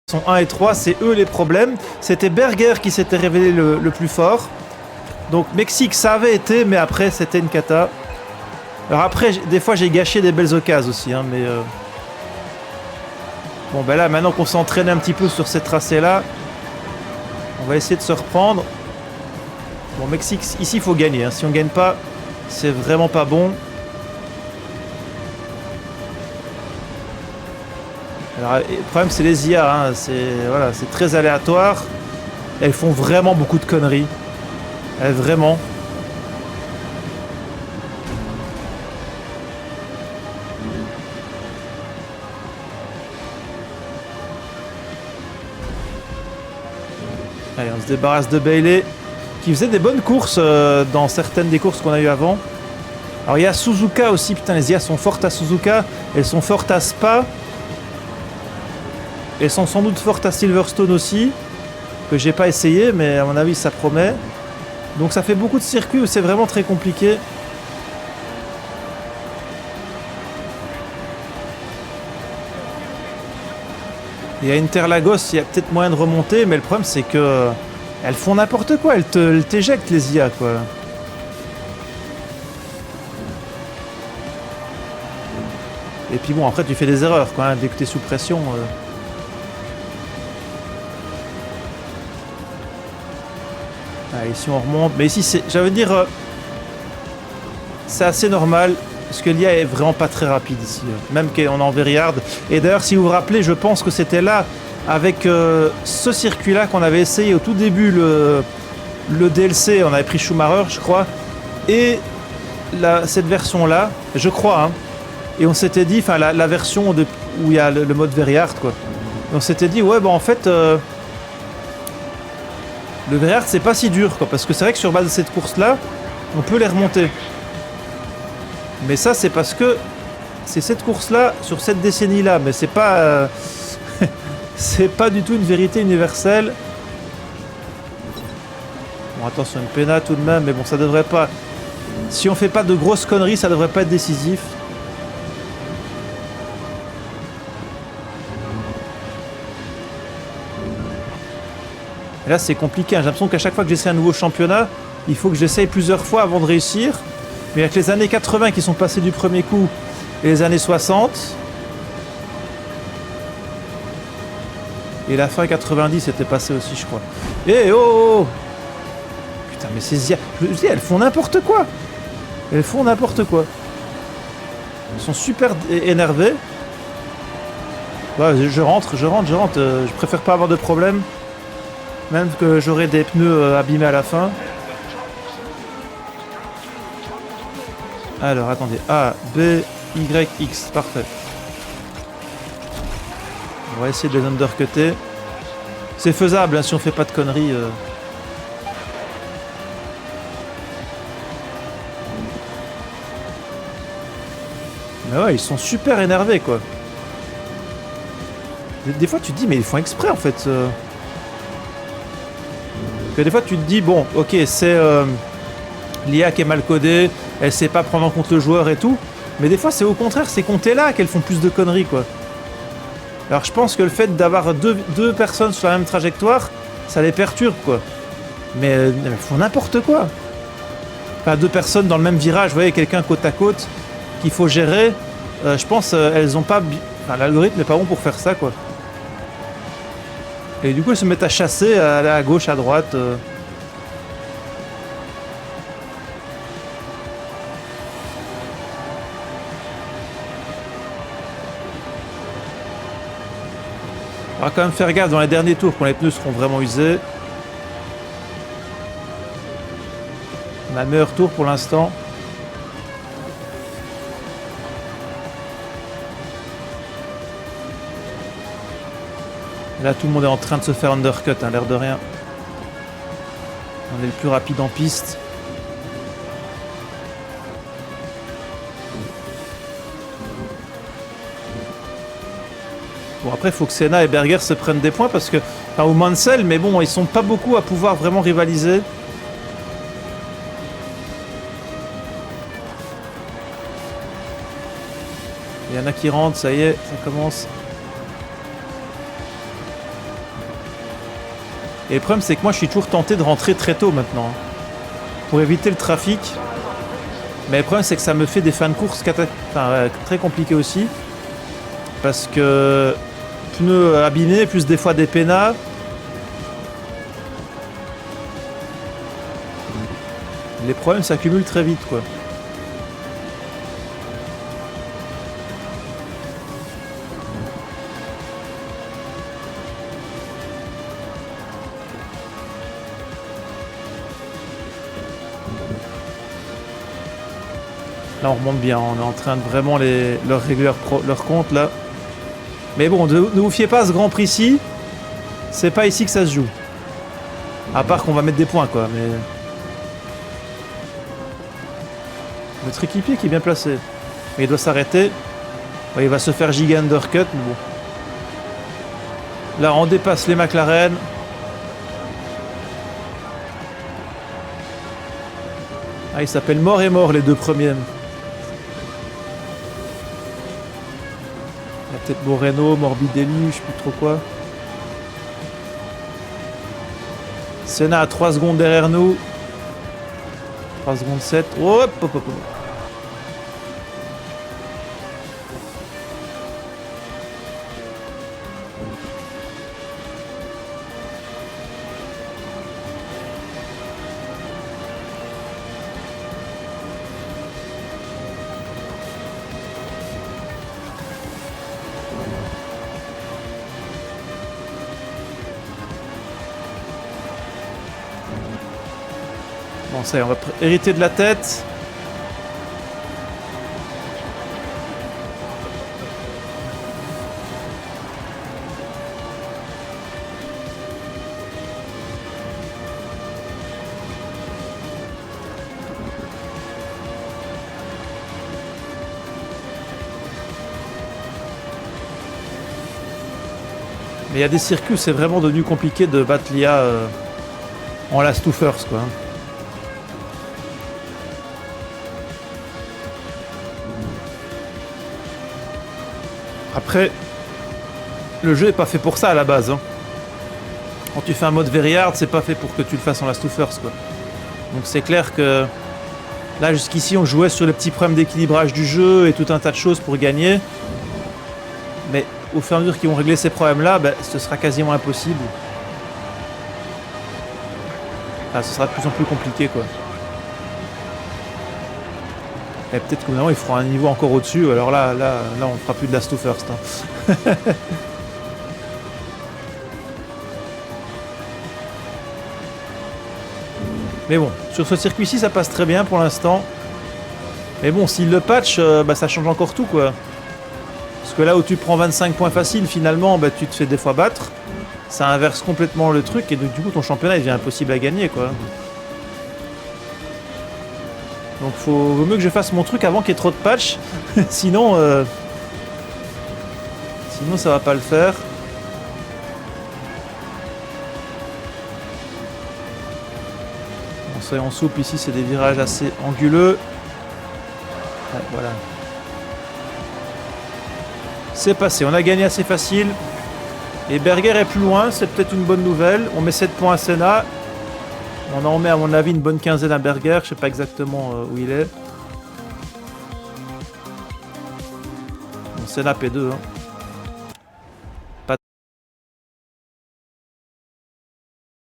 sont 1 et 3, c'est eux les problèmes. C'était Berger qui s'était révélé le plus fort. Donc Mexique, ça avait été, mais après, c'était une cata. Alors après, des fois, j'ai gâché des belles occasions aussi, hein, mais... Bon, ben là, maintenant qu'on s'entraîne un petit peu sur ces tracés-là, on va essayer de se reprendre. Bon, Mexique, ici, il faut gagner. Hein. Si on gagne pas, c'est vraiment pas bon. Alors, le problème, c'est les IA. Hein. Voilà, c'est très aléatoire. Elles font vraiment beaucoup de conneries. Vraiment. Allez, on se débarrasse de Bailey, qui faisait des bonnes courses dans certaines des courses qu'on a eues avant. Alors il y a Suzuka aussi, putain, les IA sont fortes à Suzuka, elles sont fortes à Spa. Elles sont sans doute fortes à Silverstone aussi, que j'ai pas essayé, mais à mon avis ça promet. Donc ça fait beaucoup de circuits où c'est vraiment très compliqué. Et à Interlagos, il y a peut-être moyen de remonter, mais le problème c'est que elles font n'importe quoi, elles t'éjectent les IA quoi. Et puis bon, après tu fais des erreurs quoi, hein, dès que t'es sous pression. Ah, ici on remonte, mais ici j'allais dire, c'est assez normal. Parce que l'IA est vraiment pas très rapide ici, même qu'on est en Verriard. Et d'ailleurs, si vous vous rappelez, je pense que c'était là, avec ce circuit-là, qu'on avait essayé au tout début, le DLC, on avait pris Schumacher, je crois, et cette version-là, je crois, hein, et on s'était dit, enfin la version où il y a le mode Verriard, quoi. Et on s'était dit, ouais, bah en fait, le Verriard, c'est pas si dur, quoi, parce que c'est vrai que sur base de cette course-là, on peut les remonter. Mais ça, c'est parce que c'est cette course-là, sur cette décennie-là. Mais c'est pas... c'est pas du tout une vérité universelle. Bon, attention, une pénale tout de même. Mais bon, ça devrait pas... Si on fait pas de grosses conneries, ça devrait pas être décisif. Et là, c'est compliqué. J'ai l'impression qu'à chaque fois que j'essaie un nouveau championnat, il faut que j'essaye plusieurs fois avant de réussir. Mais avec les années 80 qui sont passées du premier coup et les années 60 et la fin 90 était passée aussi, je crois. Eh oh, putain, mais ces IA, je dis, elles font n'importe quoi. Elles font n'importe quoi. Elles sont super énervées. Ouais, je rentre. Je préfère pas avoir de problème, même que j'aurai des pneus abîmés à la fin. Alors, attendez. A, B, Y, X. Parfait. On va essayer de les undercutter. C'est faisable, hein, si on fait pas de conneries. Mais ouais, ils sont super énervés, quoi. Des fois, tu te dis, mais ils font exprès, en fait. Que des fois, tu te dis, bon, ok, c'est... l'IA qui est mal codée, elle sait pas prendre en compte le joueur et tout. Mais des fois, c'est au contraire, ces comptés-là qu'elles font plus de conneries, quoi. Alors, je pense que le fait d'avoir deux personnes sur la même trajectoire, ça les perturbe, quoi. Mais elles font n'importe quoi. Enfin, deux personnes dans le même virage, vous voyez, quelqu'un côte à côte qu'il faut gérer. Je pense elles ont pas... Enfin, l'algorithme n'est pas bon pour faire ça, quoi. Et du coup, elles se mettent à chasser, à aller à gauche, à droite... On va quand même faire gaffe dans les derniers tours quand les pneus seront vraiment usés. On a le meilleur tour pour l'instant. Là, tout le monde est en train de se faire undercut, hein, l'air de rien. On est le plus rapide en piste. Bon, après, il faut que Senna et Berger se prennent des points parce que... Enfin, ou Mansell, mais bon, ils sont pas beaucoup à pouvoir vraiment rivaliser. Il y en a qui rentrent, ça y est, ça commence. Et le problème, c'est que moi, je suis toujours tenté de rentrer très tôt maintenant, hein, pour éviter le trafic. Mais le problème, c'est que ça me fait des fins de course très compliquées aussi. Parce que pneus abîmés, plus des fois des pénats. Les problèmes s'accumulent très vite, quoi. Là, on remonte bien. On est en train de vraiment leur régler leur compte, là. Mais bon, ne vous fiez pas à ce Grand Prix-ci. C'est pas ici que ça se joue. À part qu'on va mettre des points, quoi. Mais notre équipier qui est bien placé. Mais il doit s'arrêter. Ouais, il va se faire giga undercut, mais bon. Là, on dépasse les McLaren. Ah, ils s'appellent mort et mort, les deux premiers. Il y a peut-être Moreno, Morbidelli, je sais plus trop quoi. Senna à 3 secondes derrière nous. 3 secondes 7. Oh, hop, hop, hop. Bon, ça y est, on va hériter de la tête. Mais il y a des circuits où c'est vraiment devenu compliqué de battre l'IA en last to first, quoi. Après, le jeu est pas fait pour ça à la base, hein. Quand tu fais un mode very hard, c'est pas fait pour que tu le fasses en last to first, quoi. Donc c'est clair que là jusqu'ici on jouait sur les petits problèmes d'équilibrage du jeu et tout un tas de choses pour gagner. Mais au fur et à mesure qu'ils vont régler ces problèmes-là, ben, ce sera quasiment impossible. Enfin, ce sera de plus en plus compliqué, quoi. Et peut-être qu'au bout d'un moment, ils feront un niveau encore au-dessus. Alors là, on fera plus de last to first, hein. Mais bon, sur ce circuit-ci, ça passe très bien pour l'instant. Mais bon, s'il le patch, bah, ça change encore tout, quoi. Parce que là où tu prends 25 points faciles, finalement, bah, tu te fais des fois battre. Ça inverse complètement le truc et donc, du coup, ton championnat il devient impossible à gagner, quoi. Donc vaut mieux que je fasse mon truc avant qu'il y ait trop de patch. Sinon ça va pas le faire. Bon, soyons souples, ici c'est des virages assez anguleux. Ouais, voilà. C'est passé, on a gagné assez facile. Et Berger est plus loin, c'est peut-être une bonne nouvelle. On met 7 points à Senna. On en met à mon avis une bonne quinzaine à Berger, je sais pas exactement où il est. Bon, Senna P2, hein.